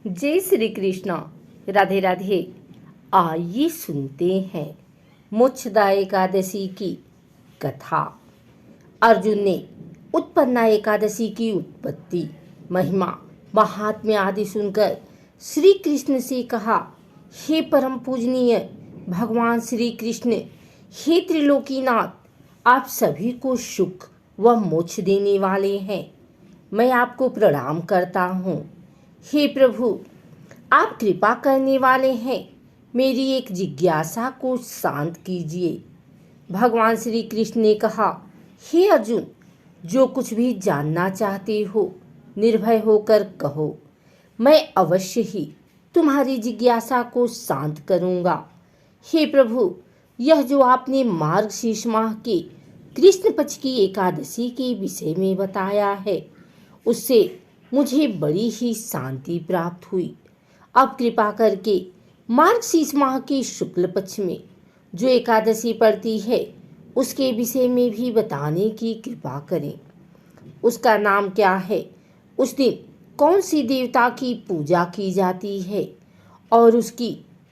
जय श्री कृष्ण। राधे राधे। आइए सुनते हैं मोक्षदा एकादशी की कथा। अर्जुन ने उत्पन्ना एकादशी की उत्पत्ति, महिमा, महात्म्य आदि सुनकर श्री कृष्ण से कहा, हे परम पूजनीय भगवान श्री कृष्ण, हे त्रिलोकीनाथ, आप सभी को सुख व मोक्ष देने वाले हैं। मैं आपको प्रणाम करता हूँ। हे प्रभु, आप कृपा करने वाले हैं, मेरी एक जिज्ञासा को शांत कीजिए। भगवान श्री कृष्ण ने कहा, हे अर्जुन, जो कुछ भी जानना चाहते हो निर्भय होकर कहो, मैं अवश्य ही तुम्हारी जिज्ञासा को शांत करूंगा। हे प्रभु, यह जो आपने मार्गशीर्ष माह के कृष्ण पक्ष की एकादशी के विषय में बताया है, उससे मुझे बड़ी ही शांति प्राप्त हुई। अब कृपा करके मार्गशीर्ष माह के शुक्ल पक्ष में जो एकादशी पड़ती है उसके विषय में भी बताने की कृपा करें। उसका नाम क्या है, उस दिन कौन सी देवता की पूजा की जाती है और उसकी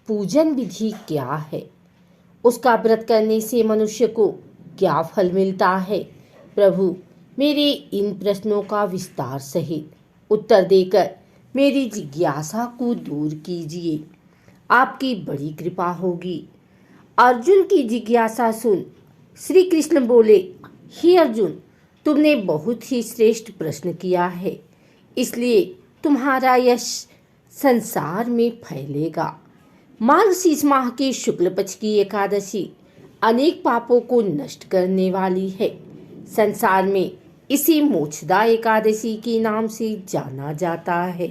पूजन विधि क्या है, उसका व्रत करने से मनुष्य को क्या फल मिलता है। प्रभु, मेरे इन प्रश्नों का विस्तार सहित उत्तर देकर मेरी जिज्ञासा को दूर कीजिए। आपकी बड़ी कृपा होगी। अर्जुन की जिज्ञासा सुन श्री कृष्ण बोले, हे अर्जुन, तुमने बहुत ही श्रेष्ठ प्रश्न किया है, इसलिए तुम्हारा यश संसार में फैलेगा। मार्गशीर्ष माह के शुक्ल पक्ष की एकादशी अनेक पापों को नष्ट करने वाली है। संसार में इसी मोक्षदा एकादशी के नाम से जाना जाता है।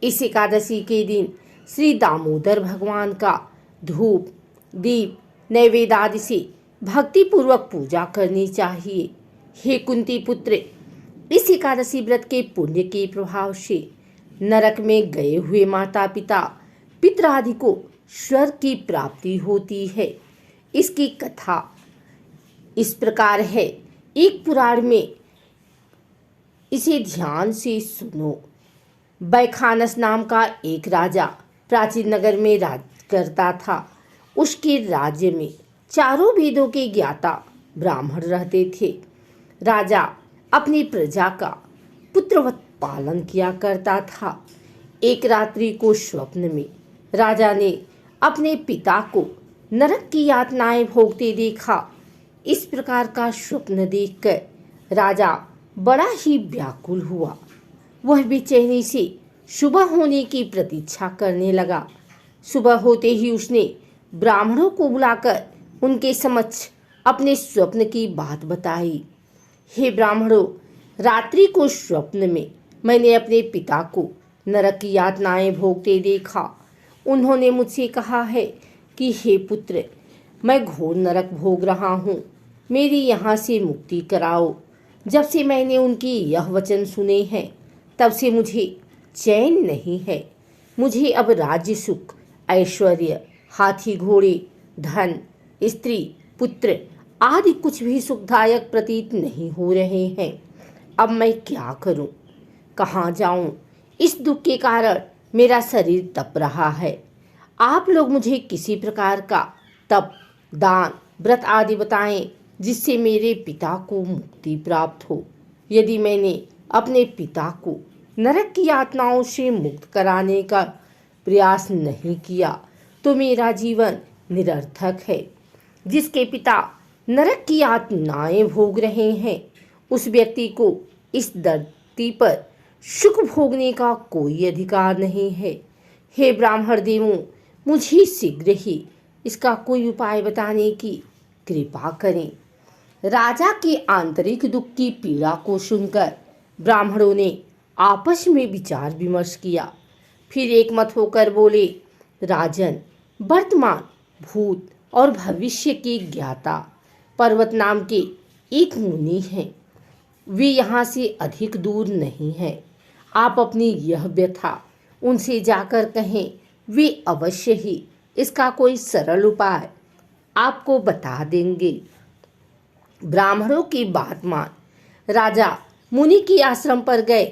इस एकादशी के दिन श्री दामोदर भगवान का धूप, दीप, नैवेद्य आदि से भक्तिपूर्वक पूजा करनी चाहिए। हे कुंती पुत्र, इस एकादशी व्रत के पुण्य के प्रभाव से नरक में गए हुए माता पिता पितर आदि को स्वर्ग की प्राप्ति होती है। इसकी कथा इस प्रकार है, एक पुराण में, इसे ध्यान से सुनो। बैखानस नाम का एक राजा प्राचीन नगर में राज करता था। उसके राज्य में चारों वेदों के ज्ञाता ब्राह्मण रहते थे। राजा अपनी प्रजा का पुत्रवत पालन किया करता था। एक रात्रि को स्वप्न में राजा ने अपने पिता को नरक की यातनाएं भोगते देखा। इस प्रकार का स्वप्न देखकर राजा बड़ा ही व्याकुल हुआ। वह बेचैनी से सुबह होने की प्रतीक्षा करने लगा। सुबह होते ही उसने ब्राह्मणों को बुलाकर उनके समक्ष अपने स्वप्न की बात बताई। हे ब्राह्मणों, रात्रि को स्वप्न में मैंने अपने पिता को नरक की यातनाएं भोगते देखा। उन्होंने मुझसे कहा है कि हे पुत्र, मैं घोर नरक भोग रहा हूँ, मेरी यहाँ से मुक्ति कराओ। जब से मैंने उनकी यह वचन सुने हैं तब से मुझे चैन नहीं है। मुझे अब राज्य सुख, ऐश्वर्य, हाथी घोड़े, धन, स्त्री, पुत्र आदि कुछ भी सुखदायक प्रतीत नहीं हो रहे हैं। अब मैं क्या करूं, कहाँ जाऊं? इस दुख के कारण मेरा शरीर तप रहा है। आप लोग मुझे किसी प्रकार का तप, दान, व्रत आदि बताएं जिससे मेरे पिता को मुक्ति प्राप्त हो। यदि मैंने अपने पिता को नरक की यातनाओं से मुक्त कराने का प्रयास नहीं किया तो मेरा जीवन निरर्थक है। जिसके पिता नरक की यातनाएं भोग रहे हैं, उस व्यक्ति को इस धरती पर सुख भोगने का कोई अधिकार नहीं है। हे ब्राह्मण देवों, मुझे शीघ्र ही इसका कोई उपाय बताने की कृपा करें। राजा के आंतरिक दुख की पीड़ा को सुनकर ब्राह्मणों ने आपस में विचार विमर्श किया। फिर एक मत होकर बोले, राजन, वर्तमान, भूत और भविष्य के ज्ञाता पर्वत नाम के एक मुनि हैं। वे यहाँ से अधिक दूर नहीं हैं। आप अपनी यह व्यथा उनसे जाकर कहें, वे अवश्य ही इसका कोई सरल उपाय आपको बता देंगे। ब्राह्मणों की बात मान राजा मुनि के आश्रम पर गए।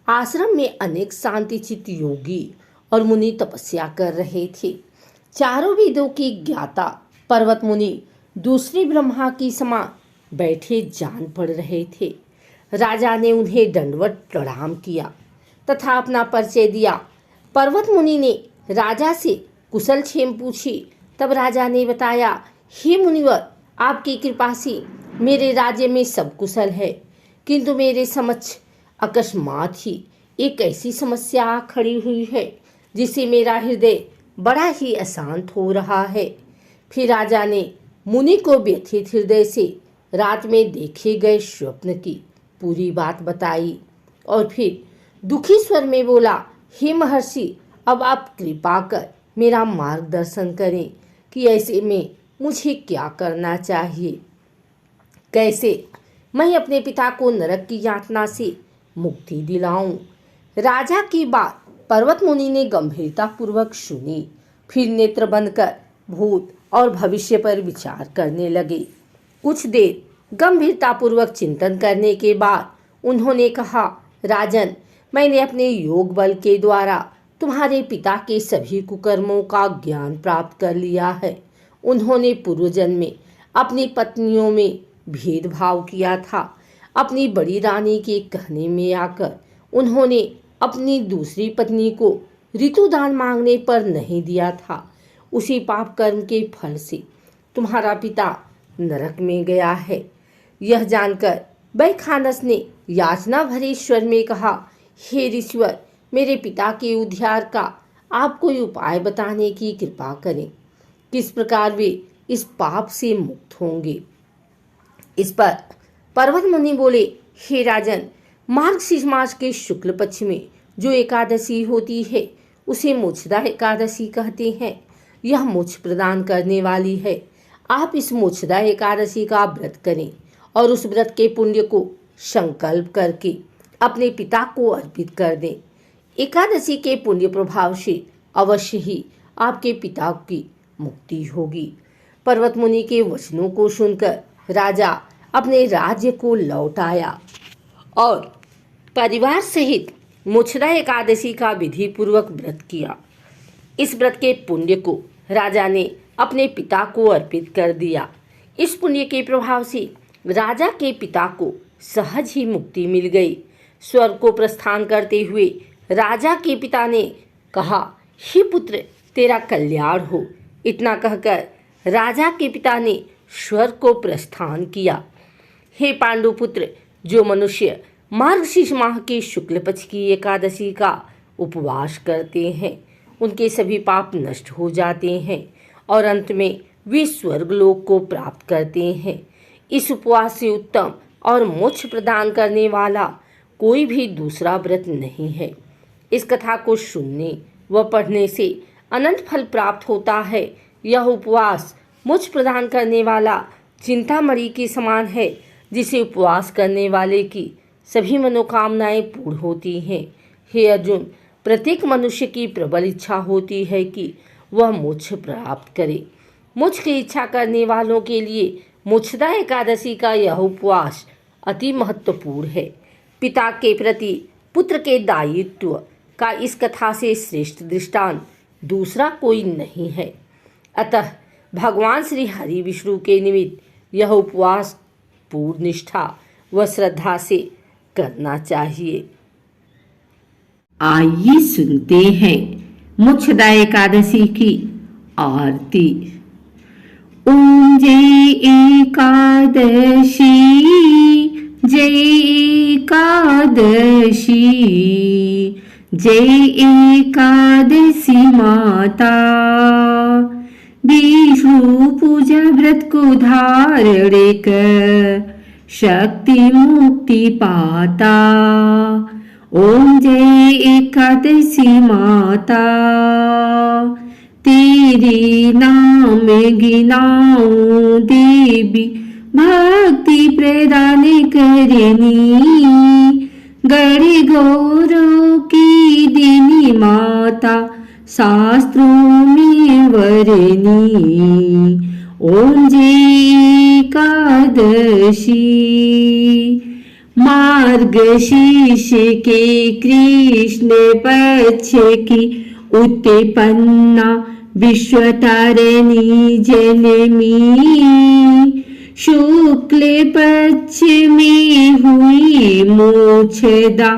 आश्रम में अनेक शांतिचित योगी और मुनि तपस्या कर रहे थे। चारों वेदों के ज्ञाता पर्वत मुनि दूसरे ब्रह्मा की समान बैठे जान पड़ रहे थे। राजा ने उन्हें दंडवत प्रणाम किया तथा अपना परिचय दिया। पर्वत मुनि ने राजा से कुशल क्षेम पूछी। तब राजा ने बताया, हे मुनिवर, आपकी कृपा से मेरे राज्य में सब कुशल है, किंतु मेरे समक्ष अकस्मात ही एक ऐसी समस्या खड़ी हुई है जिससे मेरा हृदय बड़ा ही अशांत हो रहा है। फिर राजा ने मुनि को व्यथित हृदय से रात में देखे गए स्वप्न की पूरी बात बताई और फिर दुखी स्वर में बोला, हे महर्षि, अब आप कृपा कर मेरा मार्गदर्शन करें कि ऐसे में मुझे क्या करना चाहिए। कैसे मैं अपने पिता को नरक की यातना से मुक्ति दिलाऊं। राजा की बात पर्वत मुनि ने गंभीरता पूर्वक सुनी। फिर नेत्र बंद कर भूत और भविष्य पर विचार करने लगे। कुछ देर गंभीरता पूर्वक चिंतन करने के बाद उन्होंने कहा, राजन, मैंने अपने योग बल के द्वारा तुम्हारे पिता के सभी कुकर्मों का ज्ञान प्राप्त कर लिया है। उन्होंने पूर्व जन्म में अपनी पत्नियों में भेदभाव किया था। अपनी बड़ी रानी के कहने में आकर उन्होंने अपनी दूसरी पत्नी को ऋतुदान मांगने पर नहीं दिया था। उसी पाप कर्म के फल से तुम्हारा पिता नरक में गया है। यह जानकर बैखानस ने याचना भरे स्वर में कहा, हे ऋषिवर, मेरे पिता के उद्धार का आप कोई उपाय बताने की कृपा करें। किस प्रकार वे इस पाप से मुक्त होंगे। इस पर पर्वत मुनि बोले, हे राजन, मार्गशीर्ष मास के शुक्ल पक्ष में जो एकादशी होती है उसे मोक्षदा एकादशी कहते हैं। यह मोक्ष प्रदान करने वाली है। आप इस मोक्षदा एकादशी का व्रत करें और उस व्रत के पुण्य को संकल्प करके अपने पिता को अर्पित कर दें। एकादशी के पुण्य प्रभाव से अवश्य ही आपके पिता की मुक्ति होगी। पर्वत मुनि के वचनों को सुनकर राजा अपने राज्य को लौट आया और परिवार सहित मोक्षदा एकादशी का विधि पूर्वक व्रत किया। इस व्रत के पुण्य को राजा ने अपने पिता को अर्पित कर दिया। इस पुण्य के प्रभाव से राजा के पिता को सहज ही मुक्ति मिल गई। स्वर्ग को प्रस्थान करते हुए राजा के पिता ने कहा, हे पुत्र, तेरा कल्याण हो। इतना कहकर राजा के पिता ने स्वर्ग को प्रस्थान किया। हे पांडुपुत्र, जो मनुष्य मार्गशीर्ष माह के शुक्ल पक्ष की एकादशी का उपवास करते हैं उनके सभी पाप नष्ट हो जाते हैं और अंत में वे स्वर्गलोक को प्राप्त करते हैं। इस उपवास से उत्तम और मोक्ष प्रदान करने वाला कोई भी दूसरा व्रत नहीं है। इस कथा को सुनने व पढ़ने से अनंत फल प्राप्त होता है। यह उपवास मोक्ष प्रदान करने वाला चिंतामणि के समान है, जिसे उपवास करने वाले की सभी मनोकामनाएं पूर्ण होती हैं। हे अर्जुन, प्रत्येक मनुष्य की प्रबल इच्छा होती है कि वह मोक्ष प्राप्त करे। मोक्ष की इच्छा करने वालों के लिए मोक्षदा एकादशी का यह उपवास अति महत्वपूर्ण है। पिता के प्रति पुत्र के दायित्व का इस कथा से श्रेष्ठ दृष्टांत दूसरा कोई नहीं है। अतः भगवान श्री हरि विष्णु के निमित्त यह उपवास पूर्ण निष्ठा व श्रद्धा से करना चाहिए। आइए सुनते हैं मोक्षदा एकादशी की आरती। ओम जय एकादशी, जय एकादशी, जय एकादशी माता। विष्णु पूजा व्रत को धारण कर शक्ति मुक्ति पाता। ओम जय एकादशी माता, तेरे नाम गिनाऊं देवी, भक्ति प्रदान करनी। गण गौरव की देनी माता, शास्त्रों में वरनी। ओम जय एकादशी, मार्गशीर्ष के कृष्ण पक्ष की उत्पन्ना विश्वतारिणी जनमी, शुक्ल पक्ष में हुई मोक्षदा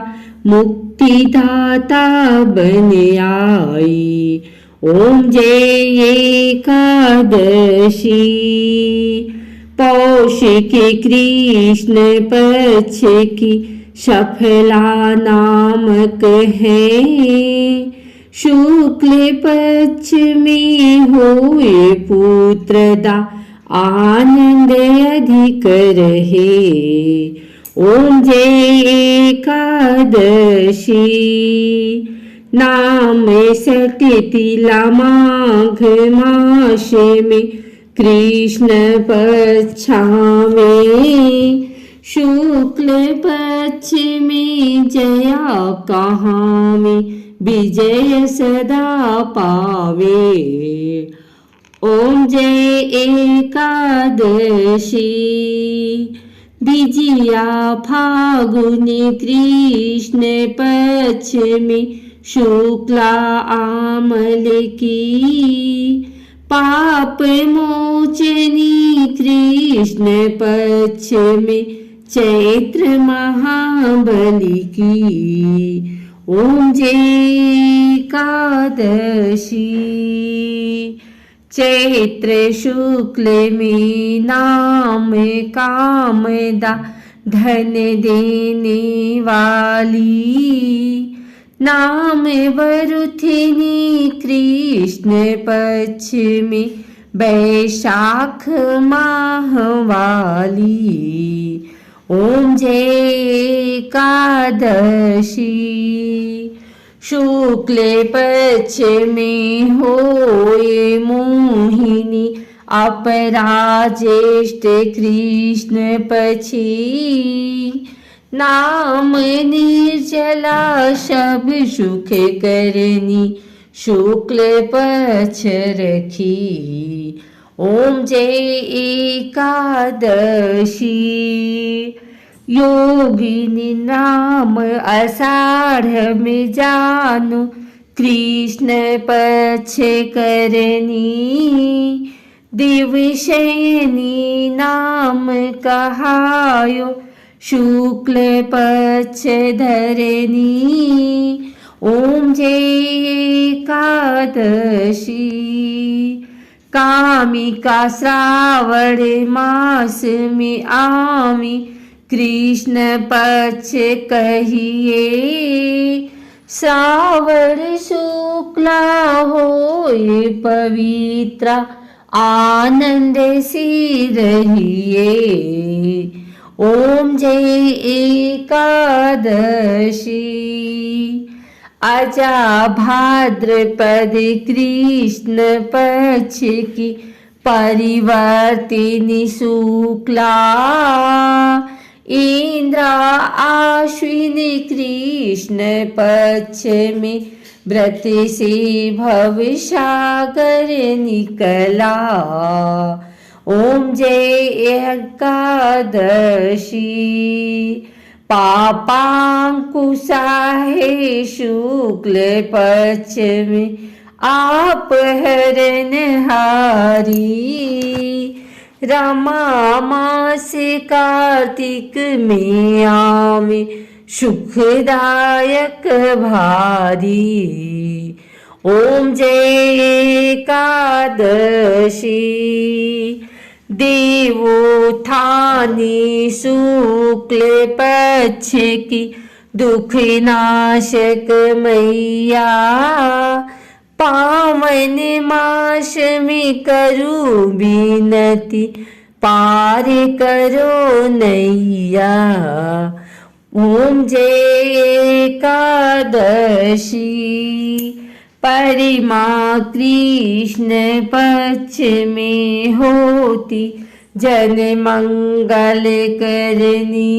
मुक्तिदाता बन आई। ओम जय एकादशी। पौष के कृष्ण पक्ष की सफला नामक है, शुक्ल पक्ष में हुए पुत्रदा आनंद अधिक रहे। ओम जय एकादशी। नाम सत्यतिला माघ मास में कृष्ण पक्ष में, शुक्ल पक्ष में जया कहाँ में विजय सदा पावे। ओम जय एकादशी। द्विजिया फागुनी कृष्ण पक्ष में शुक्ला आमल की, पाप मोचनी कृष्ण पक्ष में चैत्र महाबली की। ओम जय एकादशी। चैत्र शुक्ल में नाम कामदा धन देने वाली, नाम वरुथिनी कृष्ण पक्ष में वैशाख माह वाली। ओम जय एकादशी। शुक्ल पक्ष में होए मोहिनी, अपरा ज्येष्ठ कृष्ण पक्षी, नाम निर्जला सब सुख करनी शुक्ल पक्ष रखी। ओम जय एकादशी। योगिनी नाम आषाढ़ में जानो कृष्ण पक्ष करनी, दिवशयनी नाम कहायो शुक्ल पक्ष धरनी। ओम जय एकादशी। कामिका श्रावण मास में आमी कृष्ण पक्ष कहिए, श्रावण शुक्ला होए पवित्र आनंद सी रहिए। ओम जय एकादशी। आजा भाद्रपद कृष्ण पक्ष की परिवर्तिनी शुक्ला, इंद्रा आश्विनी कृष्ण पक्ष में व्रत से भव सागर निकला। ओम जय एकादशी। पापांकुशा है शुक्ल पक्ष में आप हरणहारी, रमा मास कार्तिक में आवे सुखदायक भारी। ओम जय एकादशी। देवोत्थानी शुक्ल पक्ष की दुख नाशक मैया, पावन मास में करूं विनती पार करो नैया। ओम जय एकादशी। परिमा कृष्ण पक्ष में होती जन मंगल करनी,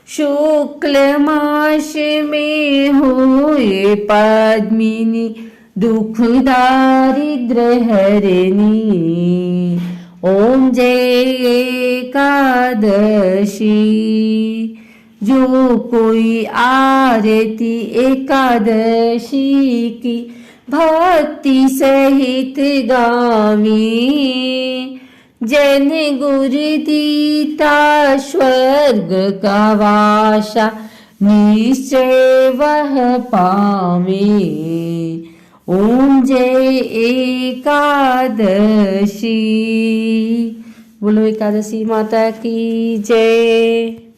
शुक्ल मास में होए पद्मिनी दुख दारिद्र हरनी। ओम जय एकादशी। जो कोई आरती एकादशी की भक्ति सहित गावी, जन गुरु दीता स्वर्ग का वासा निश्चय वह पावे। ओम जय एकादशी। बोलो एकादशी माता की जय।